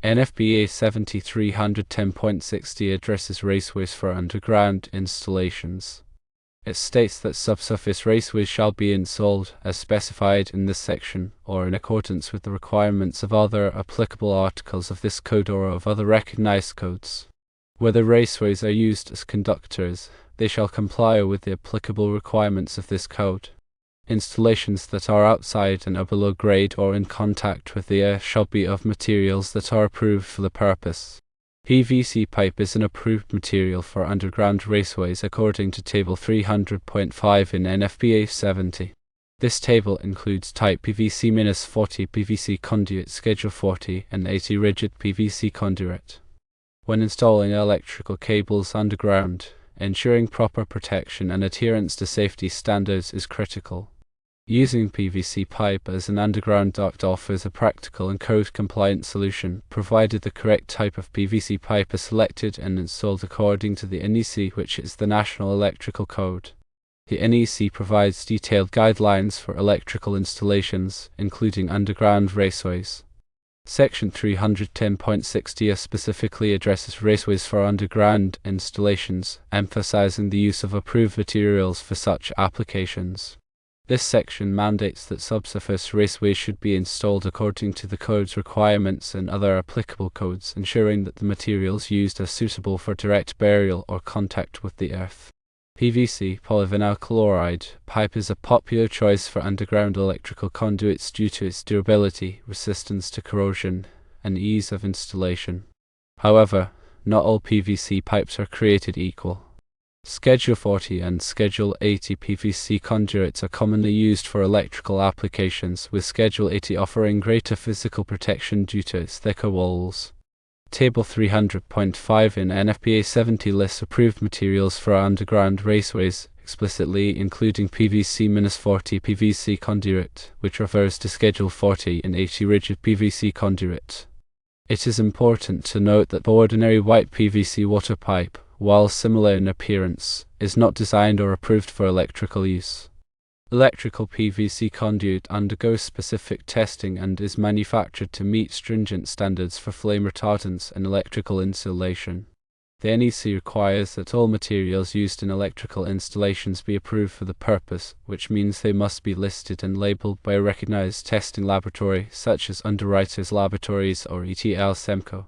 NFPA 7310.60 addresses raceways for underground installations. It states that subsurface raceways shall be installed as specified in this section, or in accordance with the requirements of other applicable articles of this code or of other recognized codes. Whether raceways are used as conductors, they shall comply with the applicable requirements of this code. Installations that are outside and are below grade or in contact with the air shall be of materials that are approved for the purpose. PVC pipe is an approved material for underground raceways according to Table 300.5 in NFPA 70. This table includes type PVC-40 PVC conduit, Schedule 40, and 80 rigid PVC conduit. When installing electrical cables underground, ensuring proper protection and adherence to safety standards is critical. Using PVC pipe as an underground duct offers a practical and code-compliant solution, provided the correct type of PVC pipe is selected and installed according to the NEC, which is the National Electrical Code. The NEC provides detailed guidelines for electrical installations, including underground raceways. Section 310.60 specifically addresses raceways for underground installations, emphasizing the use of approved materials for such applications. This section mandates that subsurface raceways should be installed according to the code's requirements and other applicable codes, ensuring that the materials used are suitable for direct burial or contact with the earth. PVC polyvinyl chloride pipe is a popular choice for underground electrical conduits due to its durability, resistance to corrosion, and ease of installation. However, not all PVC pipes are created equal. Schedule 40 and Schedule 80 PVC conduits are commonly used for electrical applications, with Schedule 80 offering greater physical protection due to its thicker walls. Table 300.5 in NFPA 70 lists approved materials for underground raceways, explicitly including PVC-40 PVC conduit, which refers to Schedule 40 and 80 rigid PVC conduit. It is important to note that the ordinary white PVC water pipe, while similar in appearance, is not designed or approved for electrical use. Electrical PVC conduit undergoes specific testing and is manufactured to meet stringent standards for flame retardance and electrical insulation. The NEC requires that all materials used in electrical installations be approved for the purpose, which means they must be listed and labeled by a recognized testing laboratory such as Underwriters Laboratories or ETL-SEMCO.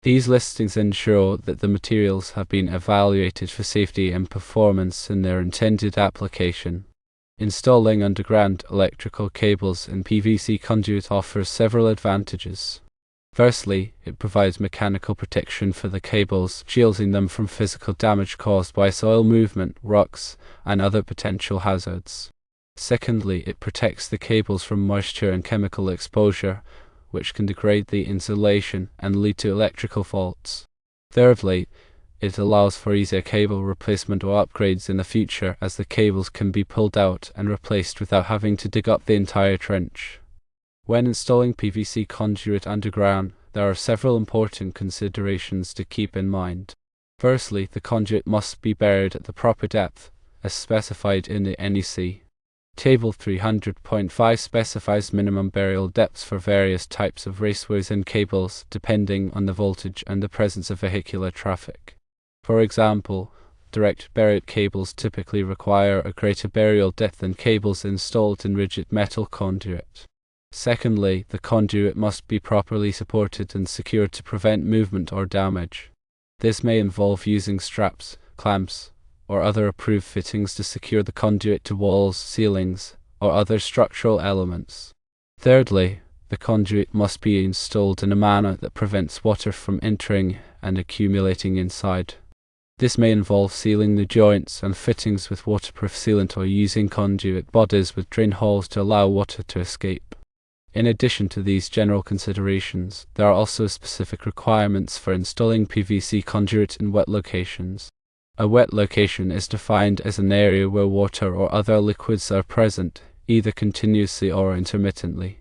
These listings ensure that the materials have been evaluated for safety and performance in their intended application. Installing underground electrical cables in PVC conduit offers several advantages. Firstly, it provides mechanical protection for the cables, shielding them from physical damage caused by soil movement, rocks, and other potential hazards. Secondly, it protects the cables from moisture and chemical exposure, which can degrade the insulation and lead to electrical faults. Thirdly, it allows for easier cable replacement or upgrades in the future, as the cables can be pulled out and replaced without having to dig up the entire trench. When installing PVC conduit underground, there are several important considerations to keep in mind. Firstly, the conduit must be buried at the proper depth, as specified in the NEC. Table 300.5 specifies minimum burial depths for various types of raceways and cables, depending on the voltage and the presence of vehicular traffic. For example, direct buried cables typically require a greater burial depth than cables installed in rigid metal conduit. Secondly, the conduit must be properly supported and secured to prevent movement or damage. This may involve using straps, clamps, or other approved fittings to secure the conduit to walls, ceilings, or other structural elements. Thirdly, the conduit must be installed in a manner that prevents water from entering and accumulating inside. This may involve sealing the joints and fittings with waterproof sealant or using conduit bodies with drain holes to allow water to escape. In addition to these general considerations, there are also specific requirements for installing PVC conduit in wet locations. A wet location is defined as an area where water or other liquids are present, either continuously or intermittently.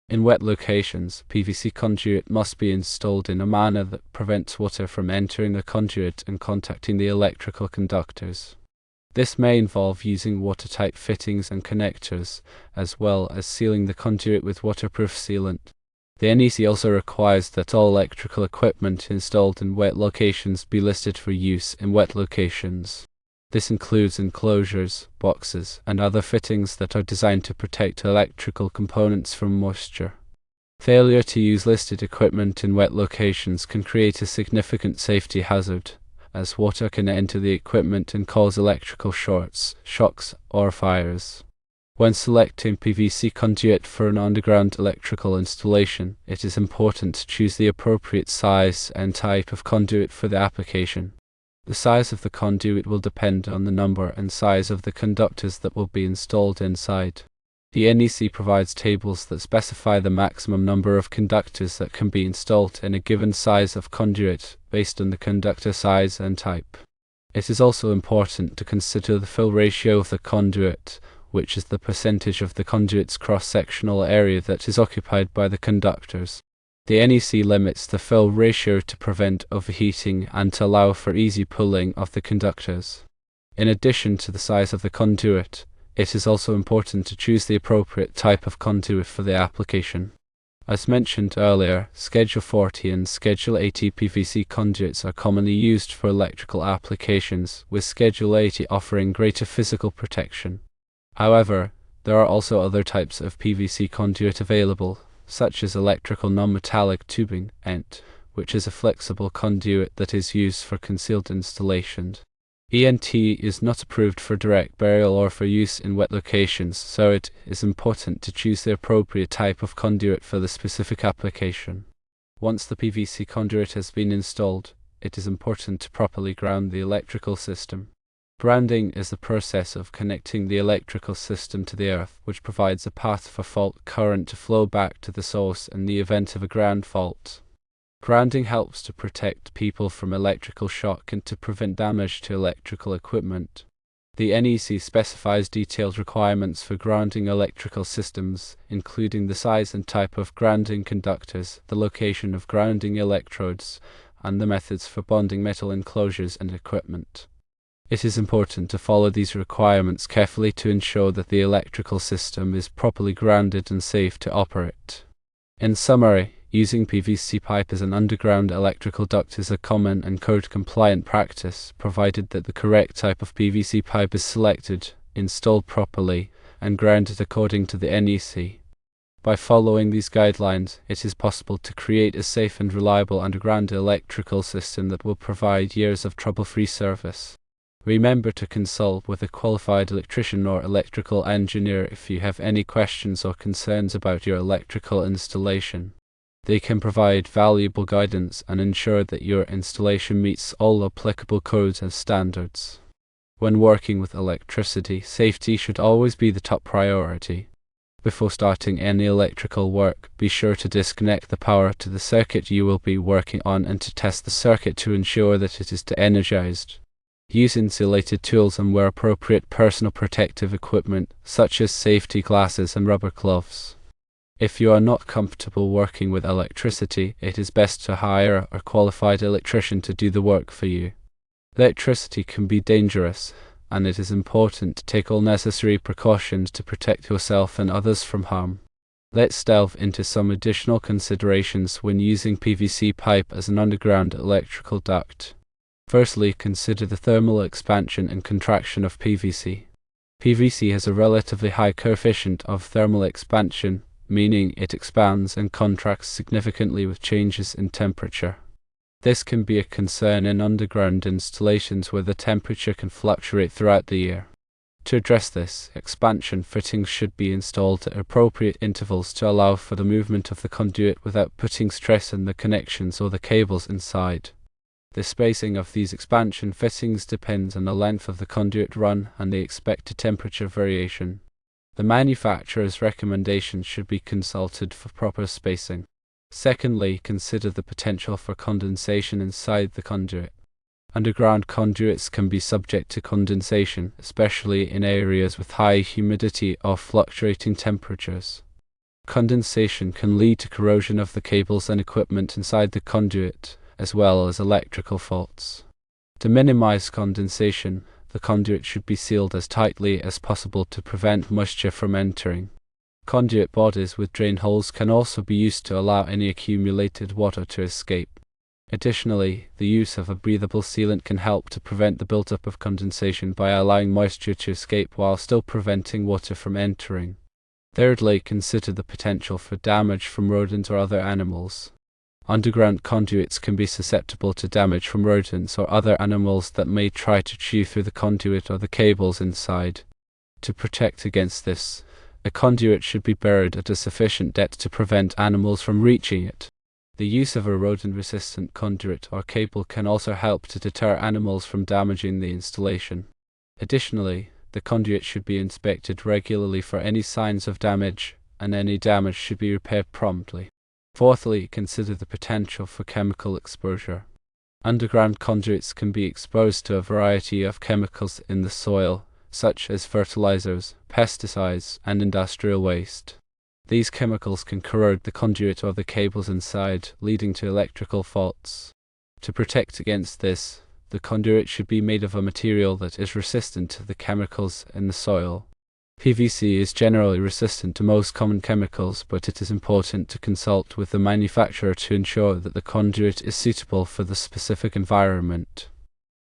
In wet locations, PVC conduit must be installed in a manner that prevents water from entering the conduit and contacting the electrical conductors. This may involve using watertight fittings and connectors, as well as sealing the conduit with waterproof sealant. The NEC also requires that all electrical equipment installed in wet locations be listed for use in wet locations. This includes enclosures, boxes, and other fittings that are designed to protect electrical components from moisture. Failure to use listed equipment in wet locations can create a significant safety hazard, as water can enter the equipment and cause electrical shorts, shocks, or fires. When selecting PVC conduit for an underground electrical installation, it is important to choose the appropriate size and type of conduit for the application. The size of the conduit will depend on the number and size of the conductors that will be installed inside. The NEC provides tables that specify the maximum number of conductors that can be installed in a given size of conduit based on the conductor size and type. It is also important to consider the fill ratio of the conduit, which is the percentage of the conduit's cross-sectional area that is occupied by the conductors. The NEC limits the fill ratio to prevent overheating and to allow for easy pulling of the conductors. In addition to the size of the conduit, it is also important to choose the appropriate type of conduit for the application. As mentioned earlier, Schedule 40 and Schedule 80 PVC conduits are commonly used for electrical applications, with Schedule 80 offering greater physical protection. However, there are also other types of PVC conduit available, such as electrical non-metallic tubing, ENT, which is a flexible conduit that is used for concealed installations. ENT is not approved for direct burial or for use in wet locations, so it is important to choose the appropriate type of conduit for the specific application. Once the PVC conduit has been installed, it is important to properly ground the electrical system. Grounding is the process of connecting the electrical system to the earth, which provides a path for fault current to flow back to the source in the event of a ground fault. Grounding helps to protect people from electrical shock and to prevent damage to electrical equipment. The NEC specifies detailed requirements for grounding electrical systems, including the size and type of grounding conductors, the location of grounding electrodes, and the methods for bonding metal enclosures and equipment. It is important to follow these requirements carefully to ensure that the electrical system is properly grounded and safe to operate. In summary, using PVC pipe as an underground electrical duct is a common and code-compliant practice, provided that the correct type of PVC pipe is selected, installed properly, and grounded according to the NEC. By following these guidelines, it is possible to create a safe and reliable underground electrical system that will provide years of trouble-free service. Remember to consult with a qualified electrician or electrical engineer if you have any questions or concerns about your electrical installation. They can provide valuable guidance and ensure that your installation meets all applicable codes and standards. When working with electricity, safety should always be the top priority. Before starting any electrical work, be sure to disconnect the power to the circuit you will be working on and to test the circuit to ensure that it is de-energized. Use insulated tools and wear appropriate personal protective equipment, such as safety glasses and rubber gloves. If you are not comfortable working with electricity, it is best to hire a qualified electrician to do the work for you. Electricity can be dangerous, and it is important to take all necessary precautions to protect yourself and others from harm. Let's delve into some additional considerations when using PVC pipe as an underground electrical duct. Firstly, consider the thermal expansion and contraction of PVC. PVC has a relatively high coefficient of thermal expansion, meaning it expands and contracts significantly with changes in temperature. This can be a concern in underground installations where the temperature can fluctuate throughout the year. To address this, expansion fittings should be installed at appropriate intervals to allow for the movement of the conduit without putting stress on the connections or the cables inside. The spacing of these expansion fittings depends on the length of the conduit run and the expected temperature variation. The manufacturer's recommendations should be consulted for proper spacing. Secondly, consider the potential for condensation inside the conduit. Underground conduits can be subject to condensation, especially in areas with high humidity or fluctuating temperatures. Condensation can lead to corrosion of the cables and equipment inside the conduit, as well as electrical faults. To minimize condensation, the conduit should be sealed as tightly as possible to prevent moisture from entering. Conduit bodies with drain holes can also be used to allow any accumulated water to escape. Additionally, the use of a breathable sealant can help to prevent the buildup of condensation by allowing moisture to escape while still preventing water from entering. Thirdly, consider the potential for damage from rodents or other animals. Underground conduits can be susceptible to damage from rodents or other animals that may try to chew through the conduit or the cables inside. To protect against this, a conduit should be buried at a sufficient depth to prevent animals from reaching it. The use of a rodent-resistant conduit or cable can also help to deter animals from damaging the installation. Additionally, the conduit should be inspected regularly for any signs of damage, and any damage should be repaired promptly. Fourthly, consider the potential for chemical exposure. Underground conduits can be exposed to a variety of chemicals in the soil, such as fertilizers, pesticides, and industrial waste. These chemicals can corrode the conduit or the cables inside, leading to electrical faults. To protect against this, the conduit should be made of a material that is resistant to the chemicals in the soil. PVC is generally resistant to most common chemicals, but it is important to consult with the manufacturer to ensure that the conduit is suitable for the specific environment.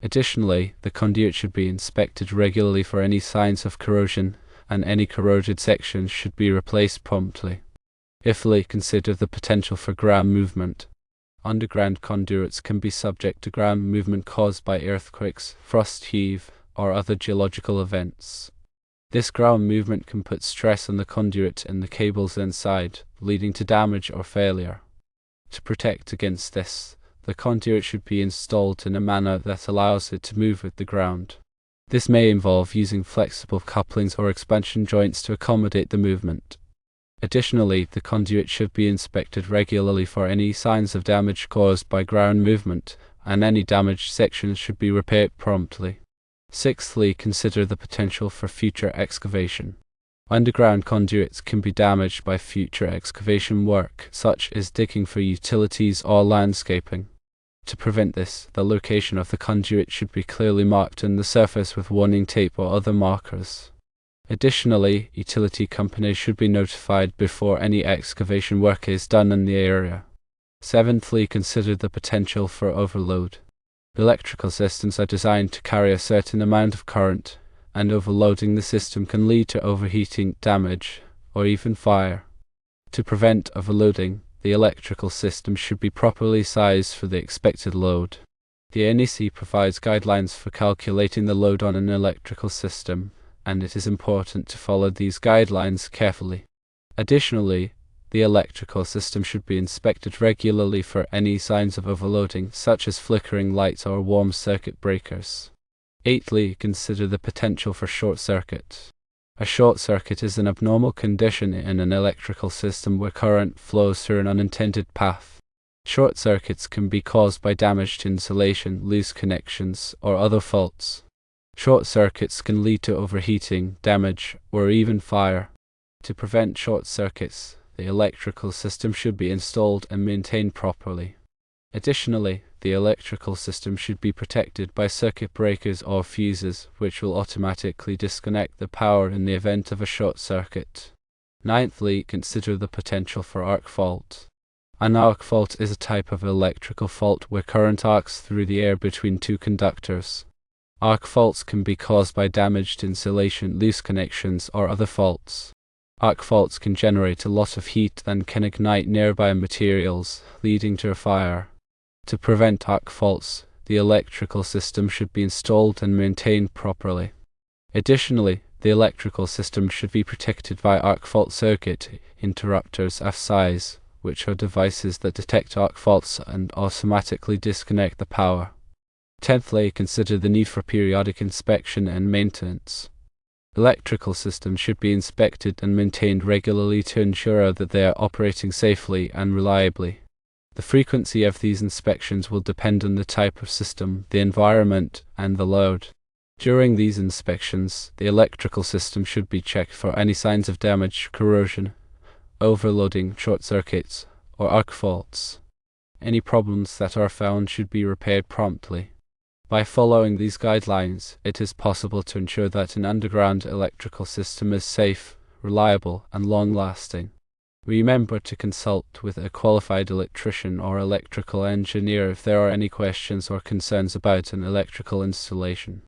Additionally, the conduit should be inspected regularly for any signs of corrosion, and any corroded sections should be replaced promptly. Fifthly, consider the potential for ground movement. Underground conduits can be subject to ground movement caused by earthquakes, frost heave, or other geological events. This ground movement can put stress on the conduit and the cables inside, leading to damage or failure. To protect against this, the conduit should be installed in a manner that allows it to move with the ground. This may involve using flexible couplings or expansion joints to accommodate the movement. Additionally, the conduit should be inspected regularly for any signs of damage caused by ground movement, and any damaged sections should be repaired promptly. Sixthly, consider the potential for future excavation. Underground conduits can be damaged by future excavation work, such as digging for utilities or landscaping. To prevent this, the location of the conduit should be clearly marked on the surface with warning tape or other markers. Additionally, utility companies should be notified before any excavation work is done in the area. Seventhly, consider the potential for overload. Electrical systems are designed to carry a certain amount of current, and overloading the system can lead to overheating, damage, or even fire. To prevent overloading, the electrical system should be properly sized for the expected load. The NEC provides guidelines for calculating the load on an electrical system, and it is important to follow these guidelines carefully. Additionally, the electrical system should be inspected regularly for any signs of overloading, such as flickering lights or warm circuit breakers. Eighthly, consider the potential for short circuit. A short circuit is an abnormal condition in an electrical system where current flows through an unintended path. Short circuits can be caused by damage to insulation, loose connections, or other faults. Short circuits can lead to overheating, damage, or even fire. To prevent short circuits, the electrical system should be installed and maintained properly. Additionally, the electrical system should be protected by circuit breakers or fuses, which will automatically disconnect the power in the event of a short circuit. Ninthly, consider the potential for arc fault. An arc fault is a type of electrical fault where current arcs through the air between two conductors. Arc faults can be caused by damaged insulation, loose connections, or other faults. Arc faults can generate a lot of heat and can ignite nearby materials, leading to a fire. To prevent arc faults, the electrical system should be installed and maintained properly. Additionally, the electrical system should be protected by arc fault circuit interrupters of size, which are devices that detect arc faults and automatically disconnect the power. Tenthly, consider the need for periodic inspection and maintenance. Electrical systems should be inspected and maintained regularly to ensure that they are operating safely and reliably. The frequency of these inspections will depend on the type of system, the environment, and the load. During these inspections, the electrical system should be checked for any signs of damage, corrosion, overloading, short circuits, or arc faults. Any problems that are found should be repaired promptly. By following these guidelines, it is possible to ensure that an underground electrical system is safe, reliable, and long-lasting. Remember to consult with a qualified electrician or electrical engineer if there are any questions or concerns about an electrical installation.